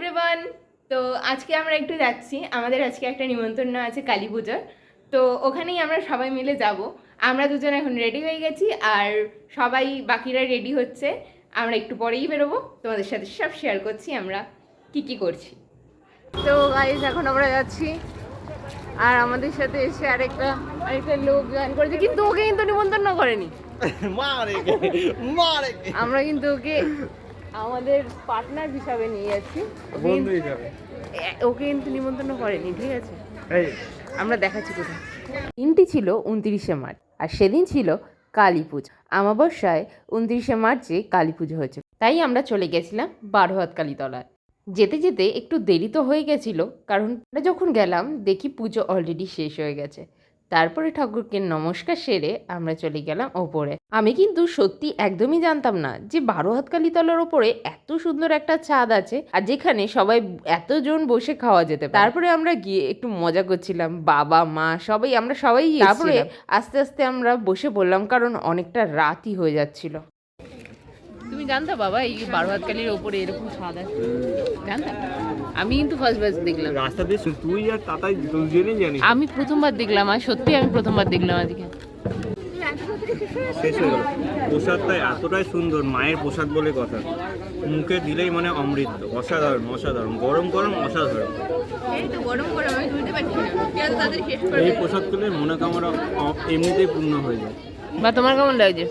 Everyone. তো আজকে আমরা একটু যাচ্ছি, আমাদের আজকে একটা নিমন্ত্রণ আছে কালী পুজোর। তো ওখানেই আমরা সবাই মিলে যাব। আমরা দুজন এখন রেডি হয়ে গেছি আর সবাই বাকিরা রেডি হচ্ছে। আমরা একটু পরেই বেরোবো, তোমাদের সাথে সব শেয়ার করছি আমরা কি কি করছি। তো গাইস এখন আমরা যাচ্ছি আর আমাদের সাথে এসে আরেকটা লোক জয়েন করেছে, কিন্তু ওকে কিন্তু নিমন্ত্রণ করেনি। আমরা কিন্তু ওকে আমাদের পার্টনার হিসাবে নিয়ে যাচ্ছি, ওকে কিন্তু নিমন্ত্রণ করেনি, ঠিক আছে? আমরা দেখাচ্ছি কোথায়। দিনটি ছিল 29শে মার্চ আর সেদিন ছিল কালী পুজো। আমাবস্যায় 29শে মার্চে কালী পুজো হয়েছে, তাই আমরা চলে গেছিলাম বারোহাত কালীতলায়। যেতে যেতে একটু দেরি তো হয়ে গেছিলো, কারণ আমরা যখন গেলাম দেখি পুজো অলরেডি শেষ হয়ে গেছে। তারপরে ঠাকুরকে নমস্কার সেরে আমরা চলে গেলাম ওপরে। আমি কিন্তু সত্যি একদমই জানতাম না যে বারোহাত কালীতলার ওপরে এত সুন্দর একটা ছাদ আছে আর যেখানে সবাই এতজন বসে খাওয়া যেতে পারে। তারপরে আমরা গিয়ে একটু মজা করছিলাম, বাবা মা সবাই, আমরা সবাই। তারপরে আস্তে আস্তে আমরা বসে পড়লাম, কারণ অনেকটা রাতই হয়ে যাচ্ছিল। তুমি জানতা বাবা এই বারোহাত কালীর ওপরে এরকম ছাদ আছে? জানতা? আমি কিন্তু ফার্স্ট দেখলাম রাস্তা দিয়ে। তুই আর তাতাই দুজনেই জানি। আমি প্রথমবার দেখলাম, আর সত্যি আমি প্রথমবার দেখলাম আজকে। শেষ হয়ে গেল। প্রসাদটা এতটাই সুন্দর, মায়ের প্রসাদ বলে কথা, মুখে দিলেই মানে অমৃত। অসাধারণ অসাধারণ, গরম গরম অসাধারণ। এই প্রসাদ পেলে মনোকামনা এমনিতেই পূর্ণ হয়ে যায়। বা তোমার কেমন লাগছে?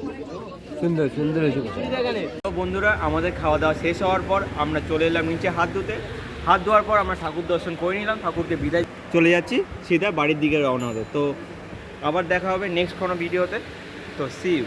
সুন্দর সুন্দর হয়েছে। তো বন্ধুরা, আমাদের খাওয়া দাওয়া শেষ হওয়ার পর আমরা চলে এলাম নিচে হাত ধুতে। হাত ধোয়ার পর আমরা ঠাকুর দর্শন করে নিলাম, ঠাকুরকে বিদায় চলে যাচ্ছি সিধা বাড়ির দিকে রওনা হতে। তো আবার দেখা হবে নেক্সট কোনো ভিডিওতে। তো সি ইউ।